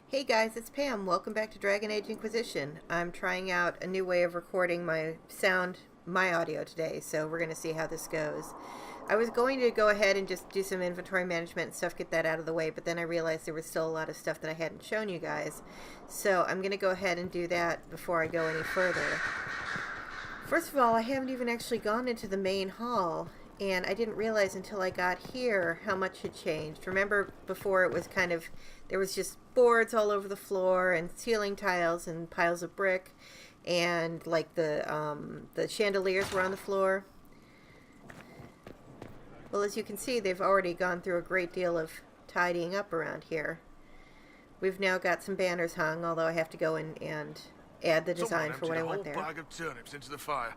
Hey guys, it's Pam. Welcome back to Dragon Age Inquisition. I'm trying out a new way of recording my audio today, so we're going to see how this goes. I was going to go ahead and just do some inventory management and stuff, get that out of the way, but then I realized there was still a lot of stuff that I hadn't shown you guys. So I'm going to go ahead and do that before I go any further. First of all, I haven't even actually gone into the main hall, and I didn't realize until I got here how much had changed. Remember before it was there was just boards all over the floor and ceiling tiles and piles of brick, and like the chandeliers were on the floor. Well, as you can see, they've already gone through a great deal of tidying up around here. We've now got some banners hung, although I have to go in and add the design for what I want there. Someone emptied a whole bag of turnips into the fire.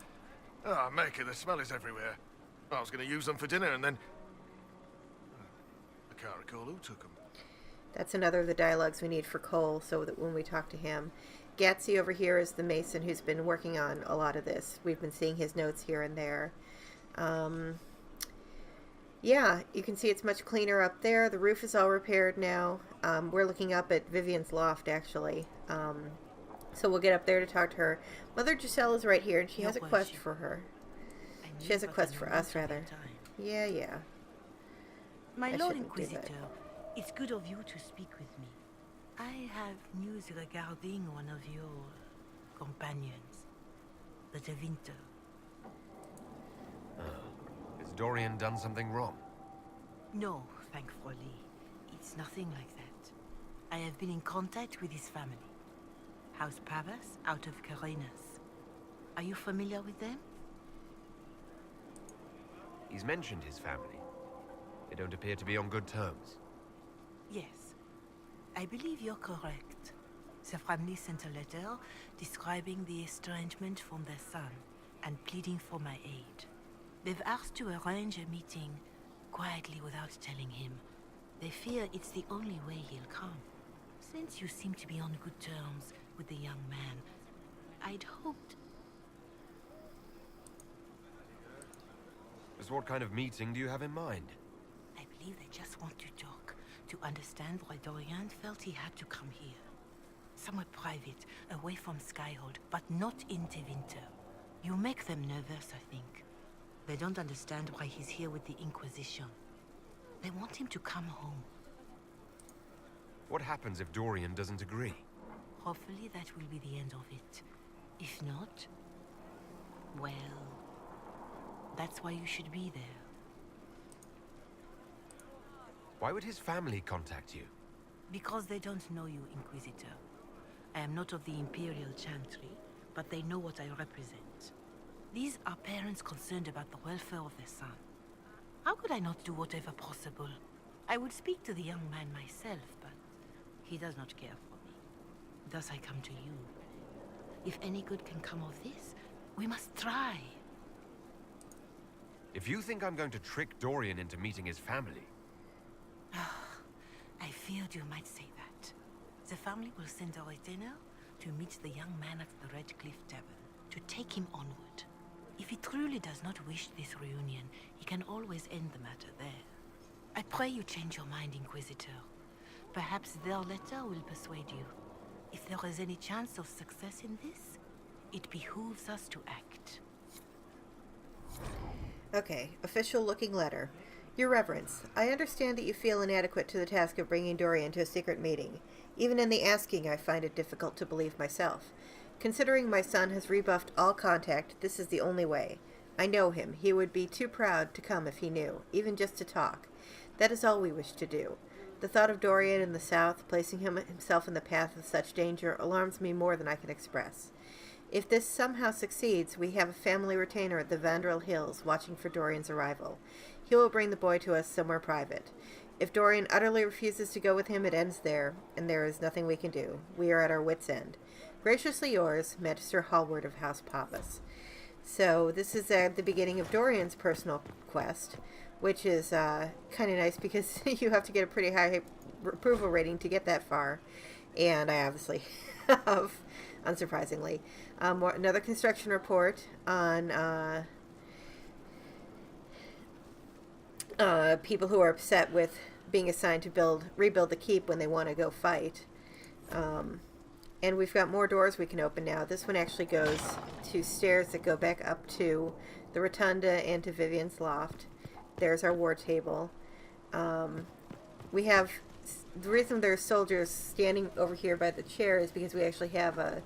Ah, make it, the smell is everywhere. I was going to use them for dinner and then... I can't recall who took them. That's another of the dialogues we need for Cole, so that when we talk to him. Gatsy over here is the mason who's been working on a lot of this. We've been seeing his notes here and there. Yeah, you can see it's much cleaner up there. The roof is all repaired now. We're looking up at Vivian's loft, actually. So we'll get up there to talk to her. Mother Giselle is right here, and she has a quest for her. She has a quest for us, rather. Yeah. My Lord Inquisitor, it's good of you to speak with me. I have news regarding one of your companions, the Tevinter. Has Dorian done something wrong? No, thankfully. It's nothing like that. I have been in contact with his family. House Pavas, out of Carenas. Are you familiar with them? He's mentioned his family. They don't appear to be on good terms. Yes. I believe you're correct. The family sent a letter describing the estrangement from their son and pleading for my aid. They've asked to arrange a meeting quietly without telling him. They fear it's the only way he'll come. Since you seem to be on good terms with the young man, I'd hoped... Just what kind of meeting do you have in mind? I believe they just want to talk, to understand why Dorian felt he had to come here. Somewhere private, away from Skyhold, but not in Tevinter. You make them nervous, I think. They don't understand why he's here with the Inquisition. They want him to come home. What happens if Dorian doesn't agree? Hopefully that will be the end of it. If not, well, that's why you should be there. Why would his family contact you? Because they don't know you, Inquisitor. I am not of the Imperial Chantry, but they know what I represent. These are parents concerned about the welfare of their son. How could I not do whatever possible? I would speak to the young man myself, but he does not care for me. Thus I come to you. If any good can come of this, we must try. If you think I'm going to trick Dorian into meeting his family... I feared you might say that. The family will send a retainer to meet the young man at the Red Cliff Tavern, to take him onward. If he truly does not wish this reunion, he can always end the matter there. I pray you change your mind, Inquisitor. Perhaps their letter will persuade you. If there is any chance of success in this, it behooves us to act. Okay, official-looking letter. Your Reverence, I understand that you feel inadequate to the task of bringing Dorian to a secret meeting. Even in the asking, I find it difficult to believe myself. Considering my son has rebuffed all contact, this is the only way. I know him. He would be too proud to come if he knew, even just to talk. That is all we wish to do. The thought of Dorian in the south, placing himself in the path of such danger, alarms me more than I can express. If this somehow succeeds, we have a family retainer at the Vandrel Hills watching for Dorian's arrival. He will bring the boy to us somewhere private. If Dorian utterly refuses to go with him, it ends there, and there is nothing we can do. We are at our wits' end. Graciously yours, Magister Hallward of House Pappas. So this is the beginning of Dorian's personal quest, which is kind of nice because you have to get a pretty high approval rating to get that far. And I obviously have, unsurprisingly. Another construction report on people who are upset with being assigned to rebuild the keep when they want to go fight. And we've got more doors we can open now. This one actually goes to stairs that go back up to the rotunda and to Vivian's loft. There's our war table. We have... The reason there's soldiers standing over here by the chair is because we actually have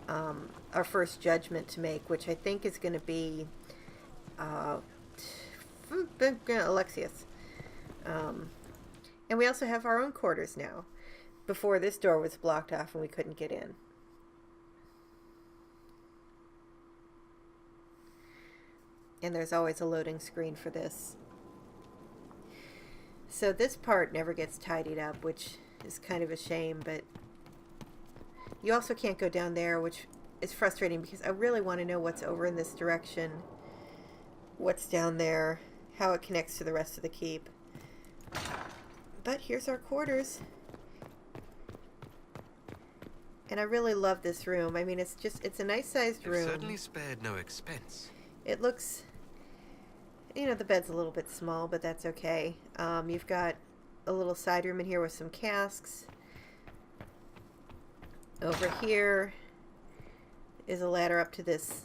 our first judgment to make, which I think is going to be Alexius. And we also have our own quarters now. Before, this door was blocked off and we couldn't get in. And there's always a loading screen for this. So this part never gets tidied up, which is kind of a shame, but you also can't go down there, which is frustrating because I really want to know what's over in this direction, what's down there, how it connects to the rest of the keep. But here's our quarters. And I really love this room. I mean, it's a nice sized room. You've certainly spared no expense. It looks, you know, the bed's a little bit small, but that's okay. You've got a little side room in here with some casks. Over here is a ladder up to this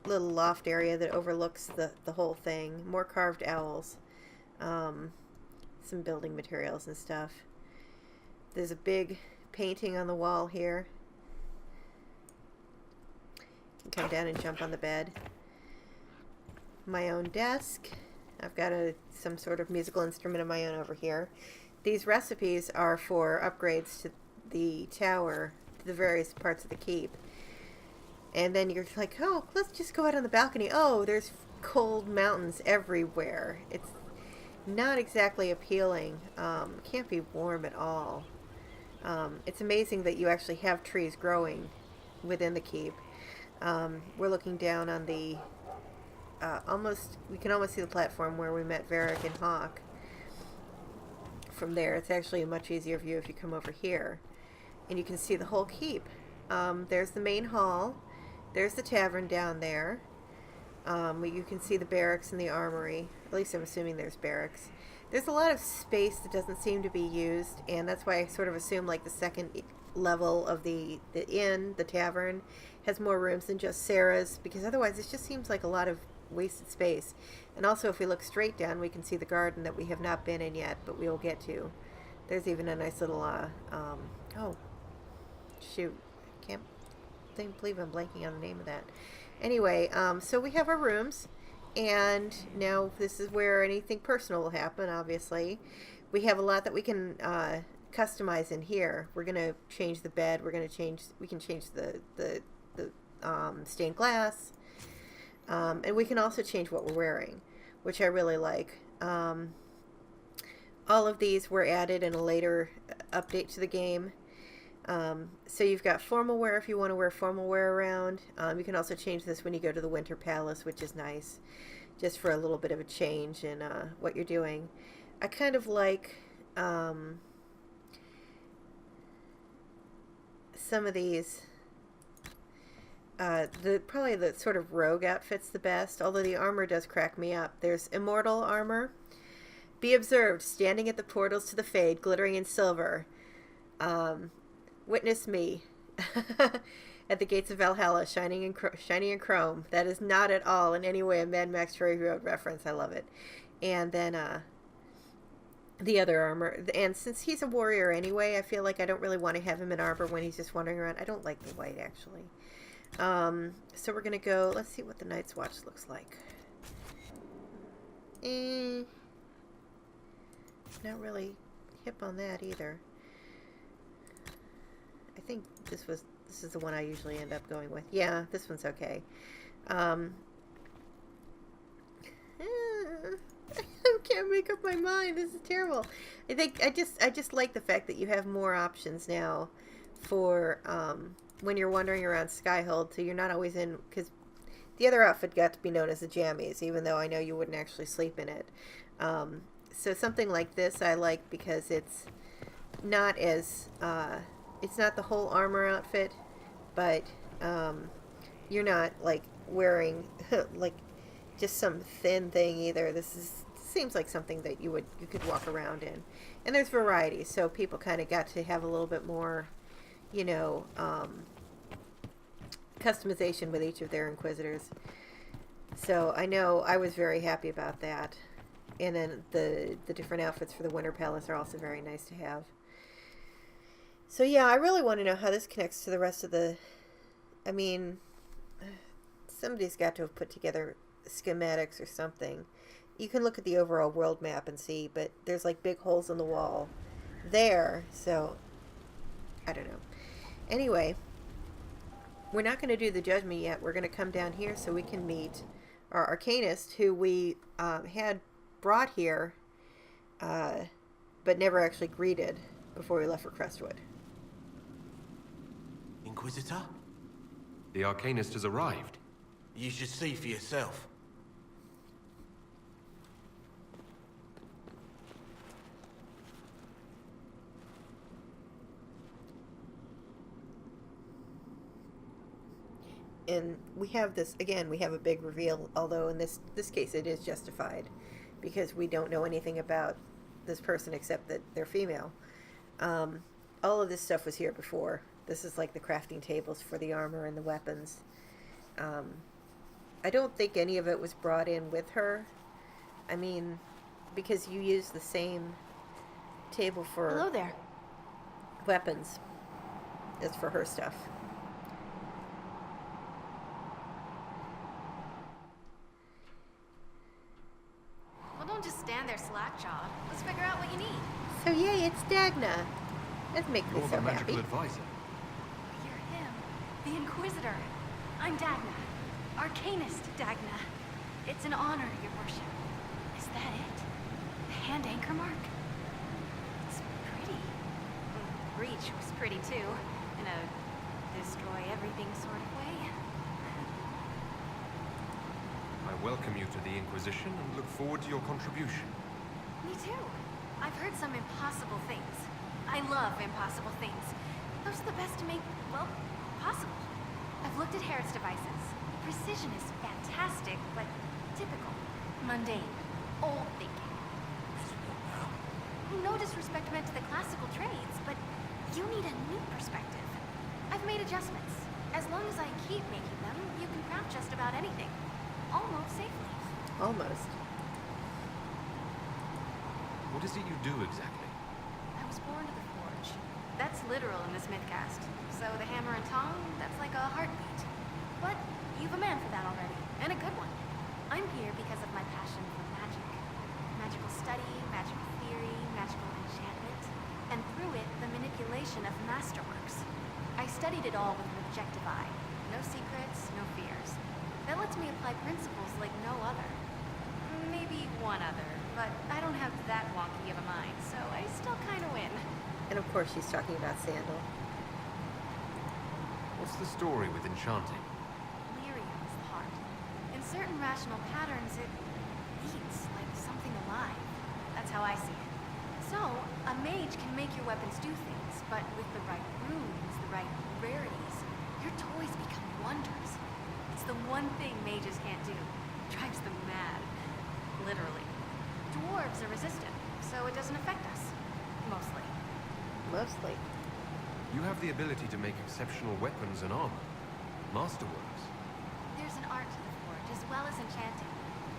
little loft area that overlooks the whole thing. More carved owls. Some building materials and stuff. There's a big painting on the wall here. You can come down and jump on the bed. My own desk. I've got some sort of musical instrument of my own over here. These recipes are for upgrades to the tower, to the various parts of the keep. And then you're like, oh, let's just go out on the balcony. Oh, there's cold mountains everywhere. It's not exactly appealing. Can't be warm at all. It's amazing that you actually have trees growing within the keep. We're looking down on the we can almost see the platform where we met Varric and Hawk. From there, it's actually a much easier view if you come over here. And you can see the whole keep. There's the main hall. There's the tavern down there. You can see the barracks and the armory. At least I'm assuming there's barracks. There's a lot of space that doesn't seem to be used, and that's why I sort of assume like the second level of the inn, the tavern, has more rooms than just Sarah's, because otherwise it just seems like a lot of wasted space. And also, if we look straight down, we can see the garden that we have not been in yet, but we will get to. There's even a nice little oh shoot, can't believe I'm blanking on the name of that. Anyway, so we have our rooms, and now this is where anything personal will happen. Obviously, we have a lot that we can customize in here. We're gonna change the bed. We can change the stained glass. And we can also change what we're wearing, which I really like. All of these were added in a later update to the game. So you've got formal wear if you want to wear formal wear around. You can also change this when you go to the Winter Palace, which is nice, just for a little bit of a change in what you're doing. I kind of like some of these. Probably the sort of rogue outfit's the best, although the armor does crack me up. There's immortal armor. Be observed, standing at the portals to the Fade, glittering in silver. Witness me at the gates of Valhalla, shining in chrome. That is not at all in any way a Mad Max Fury Road reference. I love it. And then the other armor. And since he's a warrior anyway, I feel like I don't really want to have him in armor when he's just wandering around. I don't like the white, actually. So we're gonna go, let's see what the Night's Watch looks like. Not really hip on that either. I think this is the one I usually end up going with. Yeah, this one's okay. I can't make up my mind. This is terrible. I think I just like the fact that you have more options now for when you're wandering around Skyhold, so you're not always in, because the other outfit got to be known as the jammies, even though I know you wouldn't actually sleep in it. So something like this I like because it's not as it's not the whole armor outfit, but you're not like wearing like just some thin thing either. This seems like something that you could walk around in. And there's variety, so people kind of got to have a little bit more, you know, customization with each of their Inquisitors. So I know I was very happy about that. And then the different outfits for the Winter Palace are also very nice to have. So yeah, I really want to know how this connects to the rest of the... I mean, somebody's got to have put together schematics or something. You can look at the overall world map and see, but there's like big holes in the wall there, so I don't know. Anyway, we're not going to do the judgment yet. We're going to come down here so we can meet our Arcanist, who we had brought here, but never actually greeted before we left for Crestwood. Inquisitor? The Arcanist has arrived. You should see for yourself. And we have this, again, we have a big reveal, although in this case it is justified, because we don't know anything about this person except that they're female. All of this stuff was here before. This is like the crafting tables for the armor and the weapons. I don't think any of it was brought in with her. I mean, because you use the same table for... Hello there. Weapons as for her stuff. Well, don't just stand there slack-jawed. Let's figure out what you need. So yay, it's Dagna. That makes me You're so the magical happy. advisor. You're him, the Inquisitor. I'm Dagna. Arcanist Dagna. It's an honor, your worship. Is that it? The hand anchor mark? It's pretty. The breach was pretty too, in a destroy everything sort of way. I welcome you to the Inquisition and look forward to your contribution. Me too. I've heard some impossible things. I love impossible things. Those are the best to make, well, possible. I've looked at Herod's devices. Precision is fantastic, but typical. Mundane. Old thinking. No disrespect meant to the classical trades, but you need a new perspective. I've made adjustments. As long as I keep making them, you can craft just about anything. Almost safely. Almost. What is it you do exactly? I was born to the forge. That's literal in the Smithcast. So the hammer and tongue, that's like a heartbeat. But you've a man for that already, and a good one. I'm here because of my passion for magic. Magical study, magical theory, magical enchantment, and through it, the manipulation of masterworks. I studied it all with an objective eye. No secrets, no fears. That lets me apply principles like no other. Maybe one other, but I don't have that wonky of a mind, so I still kind of win. And of course she's talking about Sandal. What's the story with enchanting? Lyrium is the heart. In certain rational patterns, it beats like something alive. That's how I see it. So, a mage can make your weapons do things, but with the right runes, the right rarities, your toys become wonders. It's the one thing mages can't do. It drives them mad. Literally. Dwarves are resistant, so it doesn't affect us. Mostly. Mostly. You have the ability to make exceptional weapons and armor. Masterworks. There's an art to the forge, as well as enchanting.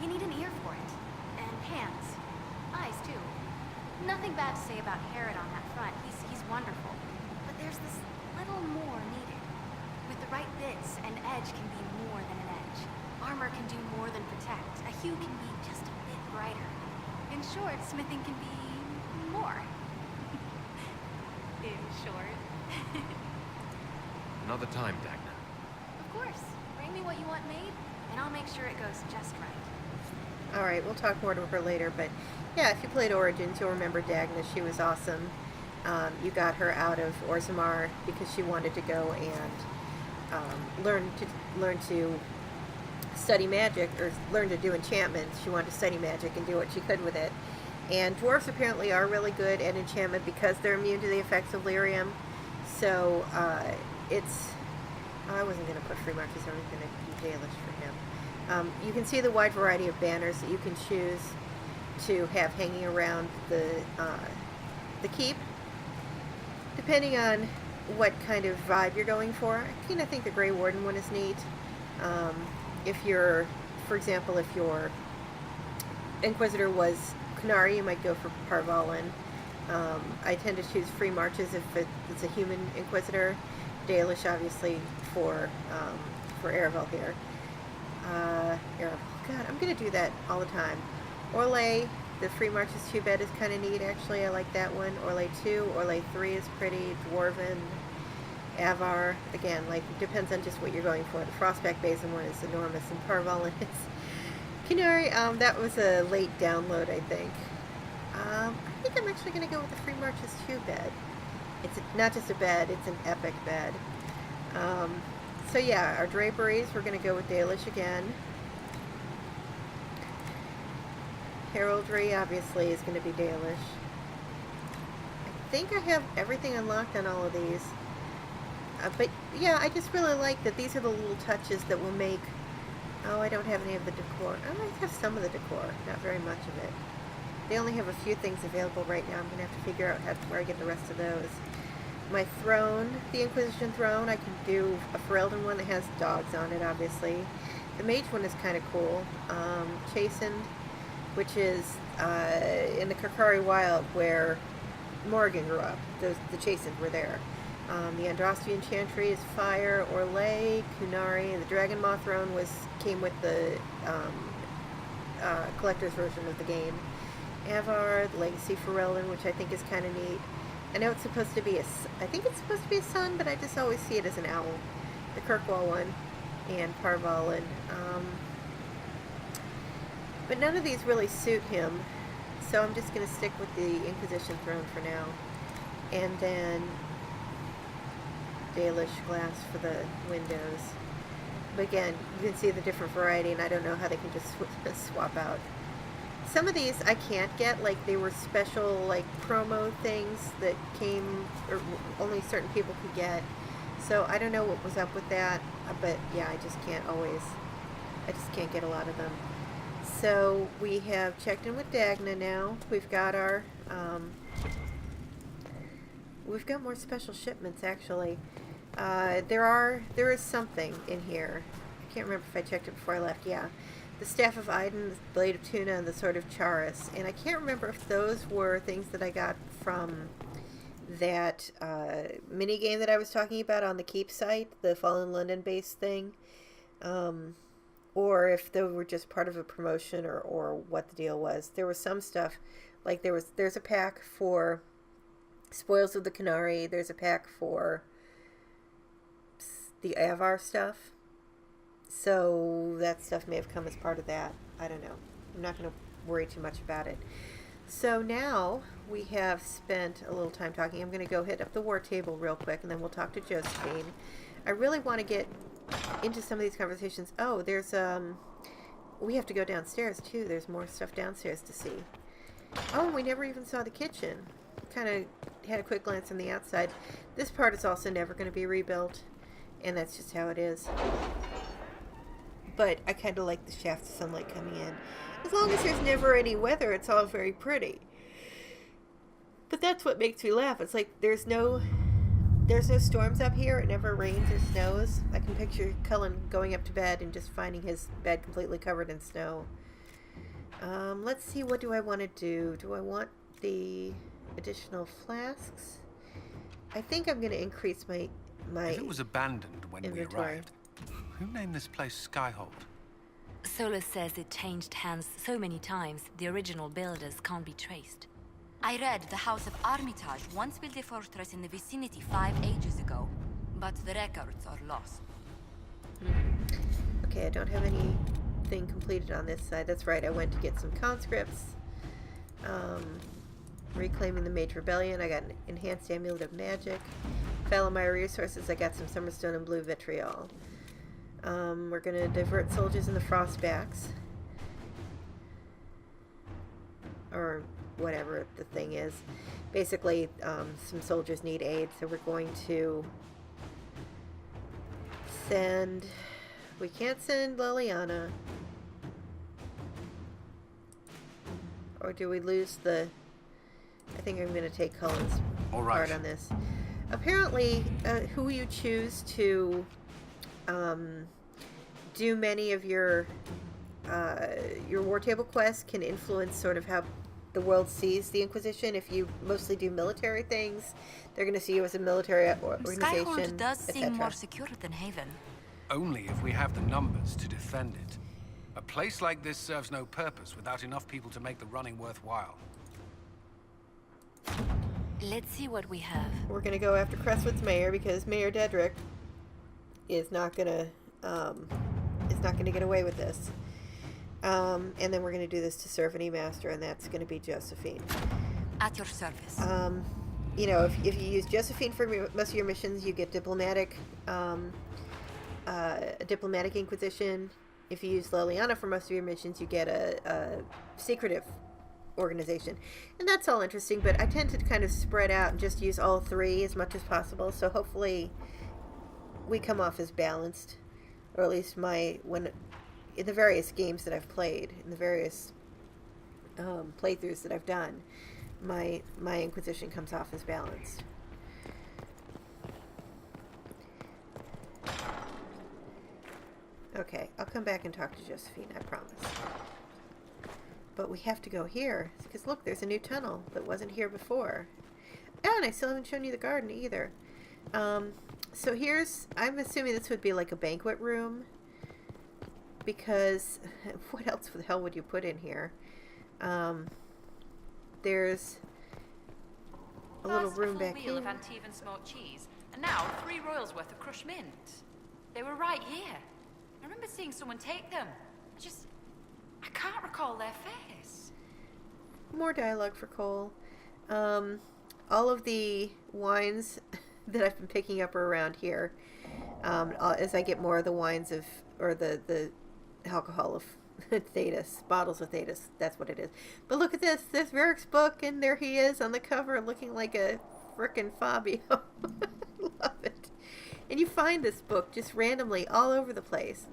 You need an ear for it. And hands. Eyes, too. Nothing bad to say about Herod on that front. He's wonderful. But there's this little more needed. With the right bits, an edge can be more than an edge. Armor can do more than protect. A hue can be just a bit brighter. In short, smithing can be more. In short. Another time, Dagna. Of course. Bring me what you want made, and I'll make sure it goes just right. Alright, we'll talk more to her later, but yeah, if you played Origins, you'll remember Dagna. She was awesome. You got her out of Orzammar because she wanted to go and learn to study magic, or learn to do enchantments. She wanted to study magic and do what she could with it. And dwarves apparently are really good at enchantment because they're immune to the effects of lyrium. So I wasn't going to put free marches, I was going to be baelish for him. You can see the wide variety of banners that you can choose to have hanging around the keep, depending on what kind of vibe you're going for. I kind of think the Grey Warden one is neat. If you're, for example, if your Inquisitor was Qunari, you might go for Parvalin. I tend to choose Free Marches if it's a human Inquisitor. Dalish, obviously, for Aravel here. Aravel. God, I'm going to do that all the time. Orlais, the Free Marches 2-bed is kind of neat, actually. I like that one. Orlais 2, Orlais 3 is pretty. Dwarven, Avar, again, like, it depends on just what you're going for. The Frostback Basin one is enormous, and Parvalin is... Qunari, that was a late download, I think. I think I'm actually going to go with the Free Marches 2-bed. It's not just a bed, it's an epic bed. So yeah, our draperies, we're going to go with Dalish again. Heraldry, obviously, is going to be Dalish. I think I have everything unlocked on all of these. But yeah, I just really like that these are the little touches that will make... Oh, I don't have any of the decor. Oh, I have some of the decor, not very much of it. They only have a few things available right now. I'm going to have to figure out where I get the rest of those. My throne, the Inquisition throne, I can do a Ferelden one that has dogs on it, obviously. The mage one is kind of cool. Chastened, which is in the Karkari Wild where Morrigan grew up. The Chastened were there. The Andrastian Chantry is fire. Orlais, Qunari. The Dragon Moth throne came with the collector's version of the game. Avar, the Legacy Ferelden, which I think is kind of neat. I know it's supposed to be I think it's supposed to be a sun, but I just always see it as an owl. The Kirkwall one, and Parvalin. But none of these really suit him, so I'm just going to stick with the Inquisition throne for now. And then Dalish glass for the windows. But again, you can see the different variety, and I don't know how they can just swap out. Some of these I can't get, like they were special like promo things that came, or only certain people could get. So I don't know what was up with that, but yeah, I just can't get a lot of them. So we have checked in with Dagna now. We've got our, we've got more special shipments actually. There is something in here. I can't remember if I checked it before I left. Yeah. The Staff of Iden, the Blade of Tuna, and the Sword of Charis. And I can't remember if those were things that I got from that mini game that I was talking about on the Keep site, the Fallen London-based thing, or if they were just part of a promotion, or what the deal was. There was some stuff, like there's a pack for Spoils of the Qunari. There's a pack for the Avar stuff. So that stuff may have come as part of that. I don't know. I'm not going to worry too much about it. So now we have spent a little time talking. I'm going to go hit up the war table real quick, and then we'll talk to Josephine. I really want to get into some of these conversations. Oh, there's we have to go downstairs too. There's more stuff downstairs to see. Oh, we never even saw the kitchen. Kind of had a quick glance on the outside. This part is also never going to be rebuilt, and that's just how it is. But I kind of like the shafts of sunlight coming in. As long as there's never any weather, it's all very pretty. But that's what makes me laugh. It's like there's no storms up here. It never rains or snows. I can picture Cullen going up to bed and just finding his bed completely covered in snow. Let's see, what do I want to do? Do I want the additional flasks? I think I'm going to increase my If it was abandoned when inventory. we arrived, who named this place Skyhold? Solus says it changed hands so many times, the original builders can't be traced. I read the House of Armitage once built a fortress in the vicinity 5 ages ago, but the records are lost. Okay, I don't have anything completed on this side. That's right, I went to get some conscripts. Reclaiming the Mage Rebellion. I got an enhanced amulet of magic. Follow my resources. I got some Summerstone and blue vitriol. We're going to divert soldiers in the Frostbacks. Or whatever the thing is. Basically, some soldiers need aid, so we're going to send... We can't send Liliana. Or do we lose the... I think I'm going to take Cullen's All right. part on this. Apparently, who you choose to do many of your war table quests can influence sort of how the world sees the Inquisition. If you mostly do military things, they're going to see you as a military organization, Skyhold does seem etc. more secure than Haven. Only if we have the numbers to defend it. A place like this serves no purpose without enough people to make the running worthwhile. Let's see what we have. We're going to go after Crestwood's mayor because Mayor Dedrick is not going to get away with this. And then we're going to do this to serve any master, and that's going to be Josephine. At your service. You know, if you use Josephine for most of your missions, you get diplomatic Inquisition. If you use Liliana for most of your missions, you get a secretive organization. And that's all interesting, but I tend to kind of spread out and just use all three as much as possible, so hopefully we come off as balanced. Or at least in the various games that I've played, in the various playthroughs that I've done, my Inquisition comes off as balanced. Okay, I'll come back and talk to Josephine, I promise. But we have to go here, because look, there's a new tunnel that wasn't here before. Oh, and I still haven't shown you the garden either. So I'm assuming this would be like a banquet room, because what else the hell would you put in here? There's a little room back here. Of Antivan smoked cheese, and now 3 royals worth of crushed mint. They were right here. I remember seeing someone take them. I can't recall their face. More dialogue for Cole. All of the wines that I've been picking up are around here. As I get more of the wines or the alcohol of Thetis, bottles of Thetis, that's what it is. But look at this. There's Varric's book, and there he is on the cover looking like a frickin' Fabio. Love it. And you find this book just randomly all over the place.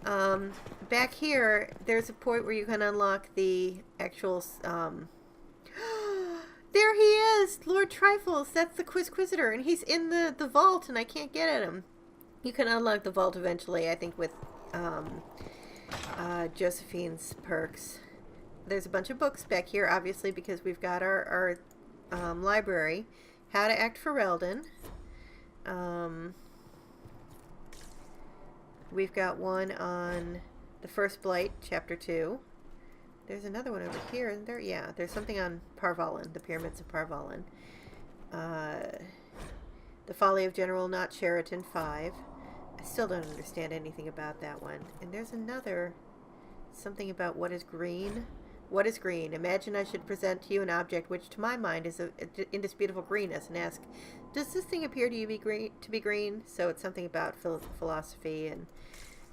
Back here, there's a point where you can unlock the actual, there he is! Lord Trifles! That's the Quizquisitor, and he's in the vault, and I can't get at him. You can unlock the vault eventually, I think, with, Josephine's perks. There's a bunch of books back here, obviously, because we've got our library. How to Act for Reldon. We've got one on the First Blight, Chapter 2. There's another one over here, isn't there? Yeah, there's something on Parvalin, the Pyramids of Parvalin. The Folly of General Not Sheraton, 5. I still don't understand anything about that one. And there's another, something about what is green. What is green? Imagine I should present to you an object which to my mind is of indisputable greenness, and ask, does this thing appear to you to be green? So it's something about philosophy and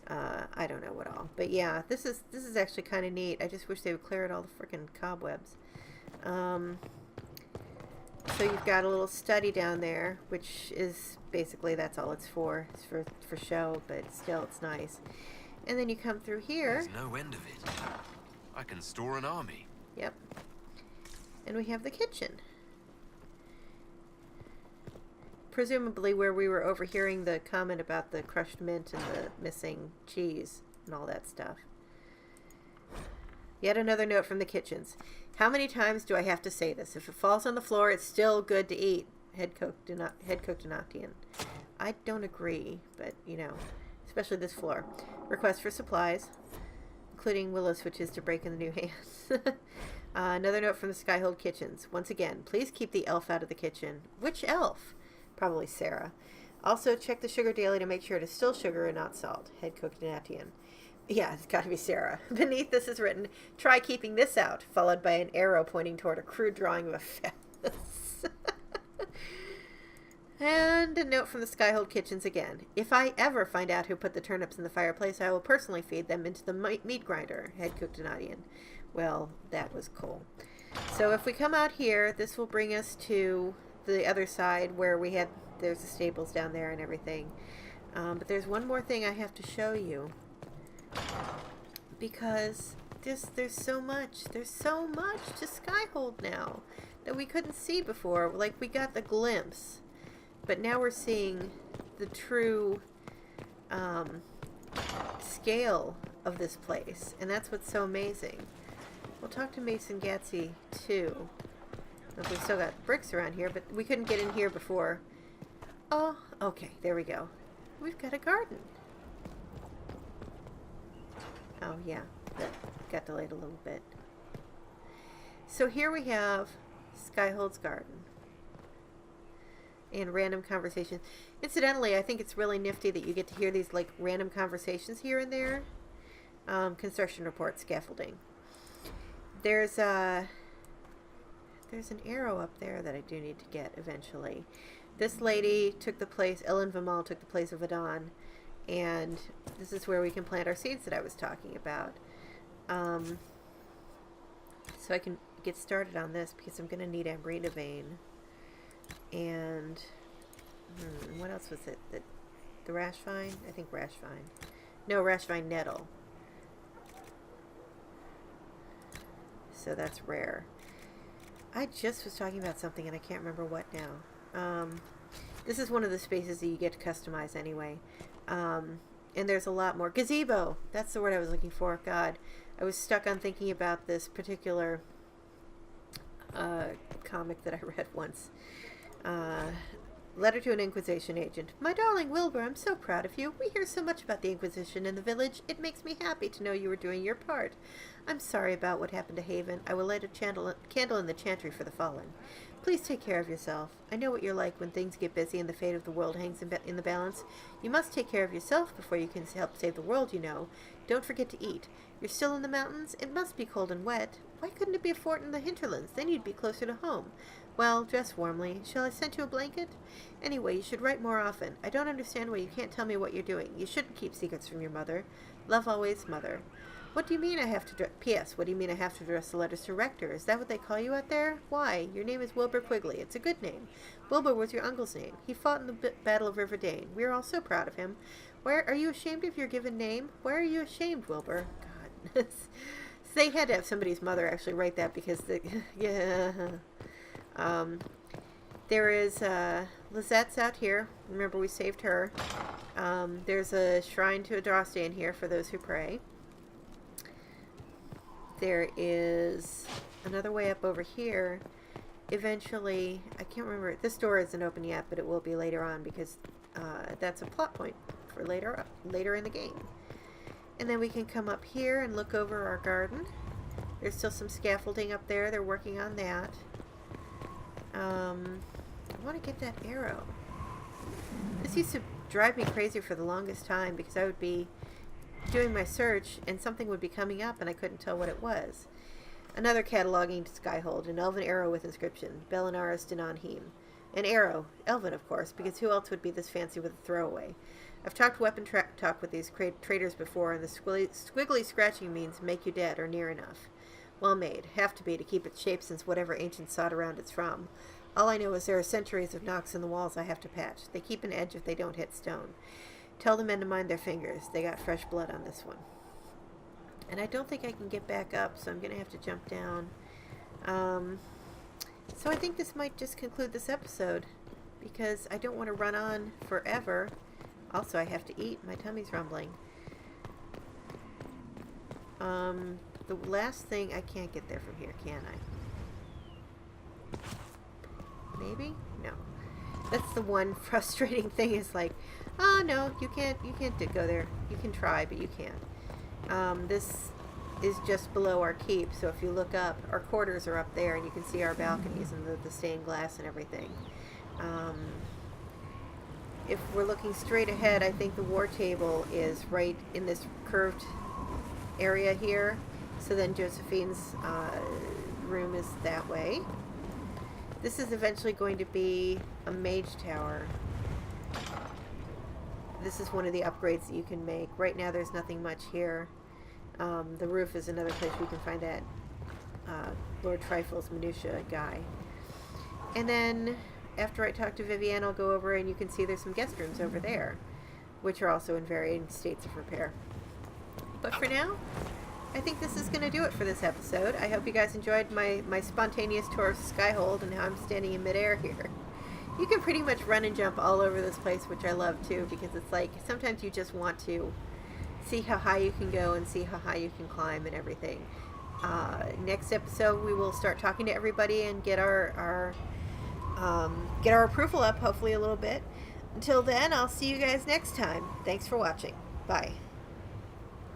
I don't know what all. But yeah, this is actually kind of neat. I just wish they would clear out all the frickin' cobwebs. So you've got a little study down there, which is basically, that's all it's for. It's for show, but still it's nice. And then you come through here. There's no end of it. I can store an army. Yep. And we have the kitchen. Presumably where we were overhearing the comment about the crushed mint and the missing cheese and all that stuff. Yet another note from the kitchens. How many times do I have to say this? If it falls on the floor, it's still good to eat. Head cook Donatian. I don't agree, but, you know, especially this floor. Request for supplies, including willow switches to break in the new hands. Another note from the Skyhold kitchens. Once again, please keep the elf out of the kitchen. Which elf? Probably Sarah. Also, check the sugar daily to make sure it is still sugar and not salt. Head cook Donatian. Yeah, it's got to be Sarah. Beneath this is written, try keeping this out, followed by an arrow pointing toward a crude drawing of a phallus. And a note from the Skyhold kitchens again. If I ever find out who put the turnips in the fireplace, I will personally feed them into the meat grinder. Head cook Donatian. Well, that was cool. So if we come out here, this will bring us to the other side where there's the stables down there and everything. But there's one more thing I have to show you. Because there's so much. There's so much to Skyhold now that we couldn't see before. Like, we got the glimpse, but now we're seeing the true scale of this place, and that's what's so amazing. We'll talk to Mason Gatsby too. We've still got bricks around here, but we couldn't get in here before. Oh, okay, there we go. We've got a garden. Oh yeah, that got delayed a little bit. So here we have Skyhold's garden and random conversations. Incidentally, I think it's really nifty that you get to hear these like random conversations here and there. Construction report, scaffolding. There's an arrow up there that I do need to get eventually. This lady took the place, Ellen Vimal took the place of Adon, and this is where we can plant our seeds that I was talking about. So I can get started on this because I'm going to need Ambrina vein. And what else was it? The rash vine? I think rash vine. No, rash vine nettle. So that's rare. I just was talking about something and I can't remember what now. This is one of the spaces that you get to customize anyway. And there's a lot more. Gazebo! That's the word I was looking for. God, I was stuck on thinking about this particular comic that I read once. Letter to an Inquisition agent. My darling Wilbur, I'm so proud of you. We hear so much about the Inquisition in the village. It makes me happy to know you were doing your part. I'm sorry about what happened to Haven. I will light a candle in the chantry for the fallen. Please take care of yourself. I know what you're like when things get busy and the fate of the world hangs in the balance. You must take care of yourself before you can help save the world, you know. Don't forget to eat. You're still in the mountains? It must be cold and wet. Why couldn't it be a fort in the hinterlands? Then you'd be closer to home. Well, dress warmly. Shall I send you a blanket? Anyway, you should write more often. I don't understand why you can't tell me what you're doing. You shouldn't keep secrets from your mother. Love always, Mother. What do you mean I have to P.S. What do you mean I have to address the letters to Rector? Is that what they call you out there? Why? Your name is Wilbur Quigley. It's a good name. Wilbur was your uncle's name. He fought in the Battle of River Dane. We are all so proud of him. Where are you ashamed of your given name? Why are you ashamed, Wilbur? God. They had to have somebody's mother actually write that because yeah. There is Lizette's out here. Remember, we saved her. There's a shrine to Adraste in here for those who pray. There is another way up over here. Eventually, I can't remember. This door isn't open yet, but it will be later on because that's a plot point for later in the game. And then we can come up here and look over our garden. There's still some scaffolding up there. They're working on that. I want to get that arrow. This used to drive me crazy for the longest time because I would be doing my search and something would be coming up and I couldn't tell what it was. Another cataloging to Skyhold, an elven arrow with inscription, Belinaris Denonheim. An arrow, elven of course, because who else would be this fancy with a throwaway? I've talked weapon talk with these traders before, and the squiggly scratching means make you dead or near enough. Well made, have to be to keep its shape since whatever ancient sod around it's from. All I know is there are centuries of knocks in the walls I have to patch. They keep an edge if they don't hit stone. Tell the men to mind their fingers. They got fresh blood on this one. And I don't think I can get back up, so I'm going to have to jump down. So I think this might just conclude this episode, because I don't want to run on forever. Also, I have to eat. My tummy's rumbling. The last thing, I can't get there from here, can I? Maybe? No. That's the one frustrating thing is like, oh no, you can't go there. You can try, but you can't. This is just below our keep, so if you look up, our quarters are up there, and you can see our balconies and the stained glass and everything. If we're looking straight ahead, I think the war table is right in this curved area here. So then Josephine's room is that way. This is eventually going to be a mage tower. This is one of the upgrades that you can make. Right now there's nothing much here. The roof is another place we can find that Lord Trifle's minutia guy. And then after I talk to Vivienne, I'll go over and you can see there's some guest rooms over there, which are also in varying states of repair. But for now, I think this is going to do it for this episode. I hope you guys enjoyed my spontaneous tour of Skyhold and how I'm standing in midair here. You can pretty much run and jump all over this place, which I love too, because it's like sometimes you just want to see how high you can go and see how high you can climb and everything. Next episode, we will start talking to everybody and get our approval up, hopefully a little bit. Until then, I'll see you guys next time. Thanks for watching. Bye.